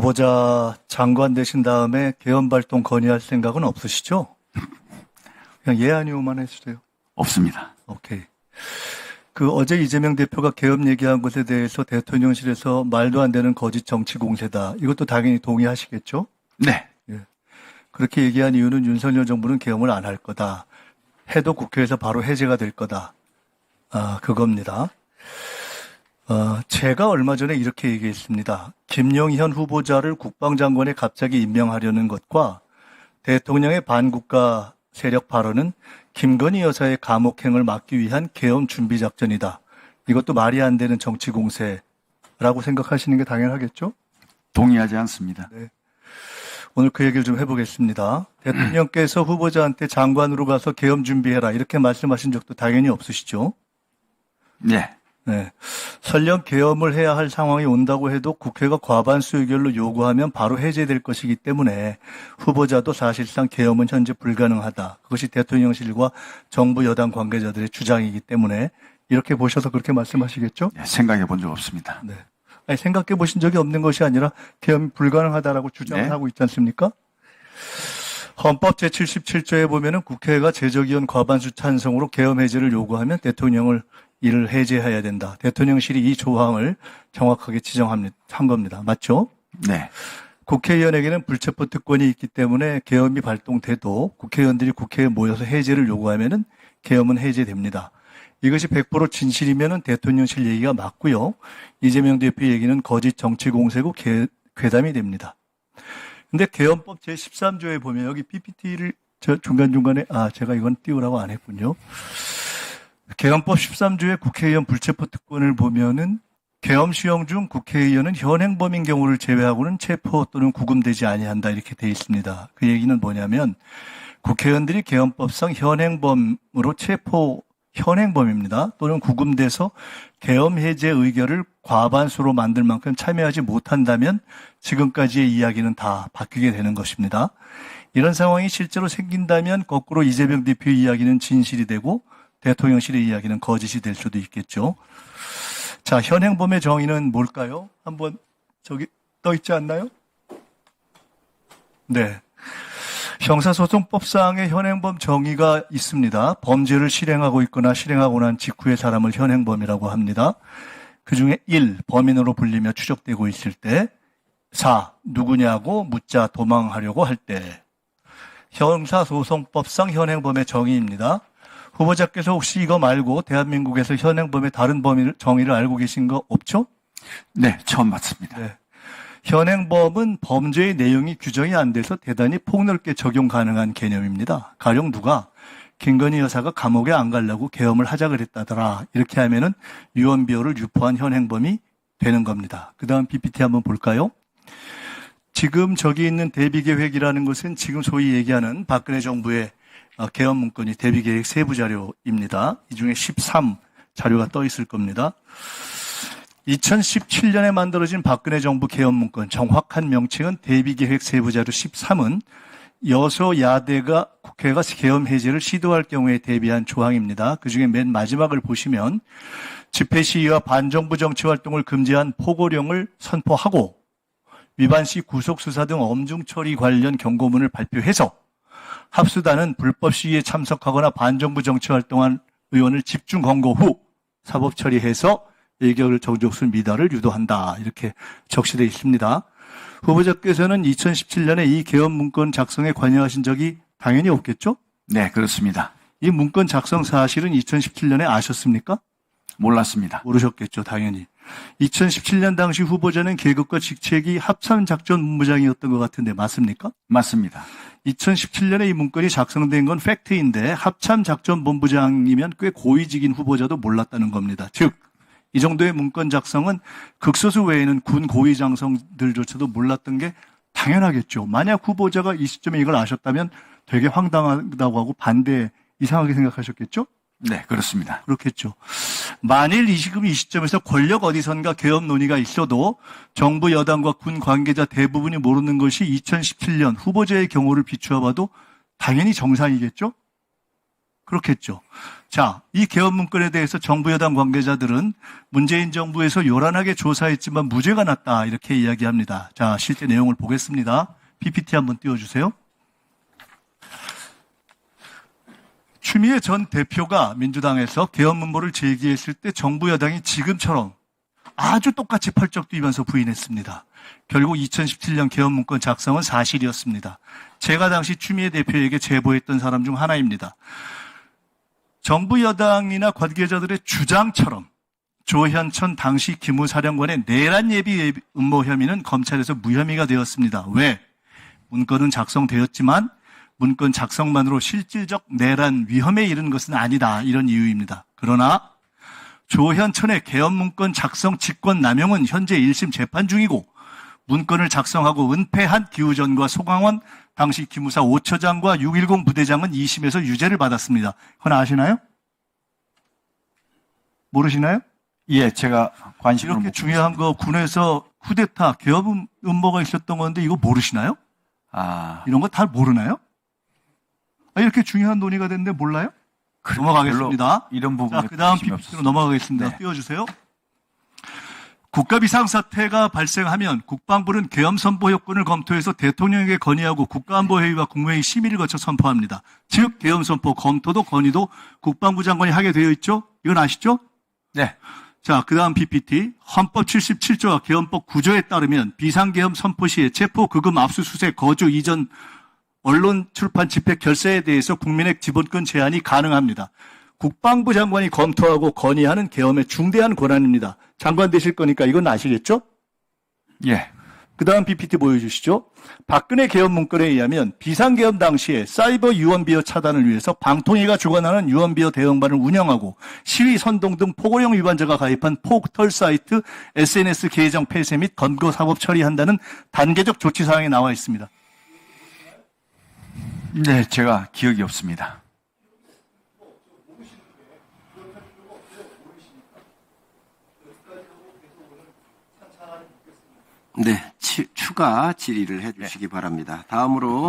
후보자 장관 되신 다음에 계엄 발동 건의할 생각은 없으시죠? 그냥 예 아니오만 해주세요. 없습니다. 오케이. 어제 이재명 대표가 계엄 얘기한 것에 대해서 대통령실에서 말도 안 되는 거짓 정치 공세다. 이것도 당연히 동의하시겠죠? 네. 예. 그렇게 얘기한 이유는 윤석열 정부는 계엄을 안 할 거다. 해도 국회에서 바로 해제가 될 거다. 그겁니다. 제가 얼마 전에 이렇게 얘기했습니다. 김영현 후보자를 국방장관에 갑자기 임명하려는 것과 대통령의 반국가 세력 발언은 김건희 여사의 감옥행을 막기 위한 계엄 준비 작전이다. 이것도 말이 안 되는 정치 공세라고 생각하시는 게 당연하겠죠? 동의하지 않습니다. 네. 오늘 그 얘기를 좀 해보겠습니다. 대통령께서 후보자한테 장관으로 가서 계엄 준비해라 이렇게 말씀하신 적도 당연히 없으시죠? 네. 네. 설령 계엄을 해야 할 상황이 온다고 해도 국회가 과반수 의결로 요구하면 바로 해제될 것이기 때문에 후보자도 사실상 계엄은 현재 불가능하다. 그것이 대통령실과 정부 여당 관계자들의 주장이기 때문에 이렇게 보셔서 그렇게 말씀하시겠죠? 네, 생각해 본 적 없습니다. 네. 아니, 생각해 보신 적이 없는 것이 아니라 계엄이 불가능하다라고 주장을 네. 하고 있지 않습니까? 헌법 제77조에 보면은 국회가 제적의원 과반수 찬성으로 계엄 해제를 요구하면 대통령을 이를 해제해야 된다. 대통령실이 이 조항을 정확하게 지정한 겁니다. 맞죠? 네. 국회의원에게는 불체포 특권이 있기 때문에 계엄이 발동돼도 국회의원들이 국회에 모여서 해제를 요구하면은 계엄은 해제됩니다. 이것이 100% 진실이면은 대통령실 얘기가 맞고요. 이재명 대표 얘기는 거짓 정치 공세고 괴담이 됩니다. 근데 계엄법 제13조에 보면 여기 PPT를 중간중간에 제가 이건 띄우라고 안 했군요. 계엄법 13조의 국회의원 불체포 특권을 보면은 계엄 시행 중 국회의원은 현행범인 경우를 제외하고는 체포 또는 구금되지 아니한다 이렇게 돼 있습니다. 그 얘기는 뭐냐면 국회의원들이 계엄법상 현행범으로 현행범입니다. 또는 구금돼서 계엄 해제 의결을 과반수로 만들 만큼 참여하지 못한다면 지금까지의 이야기는 다 바뀌게 되는 것입니다. 이런 상황이 실제로 생긴다면 거꾸로 이재명 대표의 이야기는 진실이 되고 대통령실의 이야기는 거짓이 될 수도 있겠죠. 자, 현행범의 정의는 뭘까요? 한번 저기 떠 있지 않나요? 네. 형사소송법상의 현행범 정의가 있습니다. 범죄를 실행하고 있거나 실행하고 난 직후의 사람을 현행범이라고 합니다. 그중에 1. 범인으로 불리며 추적되고 있을 때 4. 누구냐고 묻자 도망하려고 할 때. 형사소송법상 현행범의 정의입니다. 후보자께서 혹시 이거 말고 대한민국에서 현행범의 다른 정의를 알고 계신 거 없죠? 네, 처음 봤습니다. 네. 현행범은 범죄의 내용이 규정이 안 돼서 대단히 폭넓게 적용 가능한 개념입니다. 가령 누가 김건희 여사가 감옥에 안 가려고 계엄을 하자 그랬다더라. 이렇게 하면은 유언비어를 유포한 현행범이 되는 겁니다. 그 다음 PPT 한번 볼까요? 지금 저기 있는 대비계획이라는 것은 지금 소위 얘기하는 박근혜 정부의 계엄 문건이 대비계획 세부 자료입니다. 이 중에 13 자료가 떠 있을 겁니다. 2017년에 만들어진 박근혜 정부 계엄 문건 정확한 명칭은 대비계획 세부 자료 13은 여소야대가 국회가 계엄 해제를 시도할 경우에 대비한 조항입니다. 그중에 맨 마지막을 보시면 집회 시위와 반정부 정치 활동을 금지한 포고령을 선포하고 위반 시 구속 수사 등 엄중 처리 관련 경고문을 발표해서 합수단은 불법 시위에 참석하거나 반정부 정치 활동한 의원을 집중 검거 후 사법 처리해서 의결을 정족수 미달을 유도한다. 이렇게 적시되어 있습니다. 후보자께서는 2017년에 이 계엄 문건 작성에 관여하신 적이 당연히 없겠죠? 네, 그렇습니다. 이 문건 작성 사실은 2017년에 아셨습니까? 몰랐습니다. 모르셨겠죠, 당연히. 2017년 당시 후보자는 계급과 직책이 합참작전본부장이었던 것 같은데 맞습니까? 맞습니다. 2017년에 이 문건이 작성된 건 팩트인데 합참작전본부장이면 꽤 고위직인 후보자도 몰랐다는 겁니다. 즉, 이 정도의 문건 작성은 극소수 외에는 군 고위 장성들조차도 몰랐던 게 당연하겠죠. 만약 후보자가 이 시점에 이걸 아셨다면 되게 황당하다고 하고 반대 이상하게 생각하셨겠죠? 네, 그렇습니다. 그렇겠죠. 만일 지금 이 시점에서 권력 어디선가 계엄 논의가 있어도 정부 여당과 군 관계자 대부분이 모르는 것이 2017년 후보자의 경우를 비추어 봐도 당연히 정상이겠죠? 그렇겠죠. 자, 이 개헌 문건에 대해서 정부 여당 관계자들은 문재인 정부에서 요란하게 조사했지만 무죄가 났다 이렇게 이야기합니다. 자, 실제 내용을 보겠습니다. PPT 한번 띄워주세요. 추미애 전 대표가 민주당에서 개헌 문고를 제기했을 때 정부 여당이 지금처럼 아주 똑같이 펄쩍 뛰면서 부인했습니다. 결국 2017년 개헌 문건 작성은 사실이었습니다. 제가 당시 추미애 대표에게 제보했던 사람 중 하나입니다. 정부 여당이나 관계자들의 주장처럼 조현천 당시 기무사령관의 내란 예비 음모 혐의는 검찰에서 무혐의가 되었습니다. 왜? 문건은 작성되었지만 문건 작성만으로 실질적 내란 위험에 이른 것은 아니다. 이런 이유입니다. 그러나 조현천의 개헌 문건 작성 직권 남용은 현재 1심 재판 중이고 문건을 작성하고 은폐한 기우전과 소강원 당시 기무사 5처장과 610 부대장은 2심에서 유죄를 받았습니다. 그건 아시나요? 모르시나요? 예, 제가 관심을 이렇게 못 중요한 거 군에서 쿠데타 개헌 음모가 있었던 건데 이거 모르시나요? 이런 거 다 모르나요? 이렇게 중요한 논의가 됐는데 몰라요? 넘어가겠습니다. 이런 부분에 자, 그 다음 관심이 PPT로 없었습니다. 넘어가겠습니다. 네. 띄워주세요. 국가 비상사태가 발생하면 국방부는 계엄 선포 요건을 검토해서 대통령에게 건의하고 국가안보회의와 국무회의 심의를 거쳐 선포합니다. 즉 계엄 선포 검토도 건의도 국방부 장관이 하게 되어 있죠? 이건 아시죠? 네. 자, 그 다음 PPT. 헌법 77조와 계엄법 9조에 따르면 비상계엄 선포 시에 체포, 급음, 압수수색, 거주, 이전, 언론, 출판, 집회, 결사에 대해서 국민의 기본권 제한이 가능합니다. 국방부 장관이 검토하고 건의하는 계엄의 중대한 권한입니다. 장관 되실 거니까 이건 아시겠죠? 예. 그 다음 PPT 보여주시죠. 박근혜 계엄 문건에 의하면 비상계엄 당시에 사이버 유언비어 차단을 위해서 방통위가 주관하는 유언비어 대응반을 운영하고 시위 선동 등 포고령 위반자가 가입한 포털 사이트 SNS 계정 폐쇄 및 검거 사법 처리한다는 단계적 조치 사항이 나와 있습니다. 네, 제가 기억이 없습니다. 네, 추가 질의를 해주시기 바랍니다. 다음으로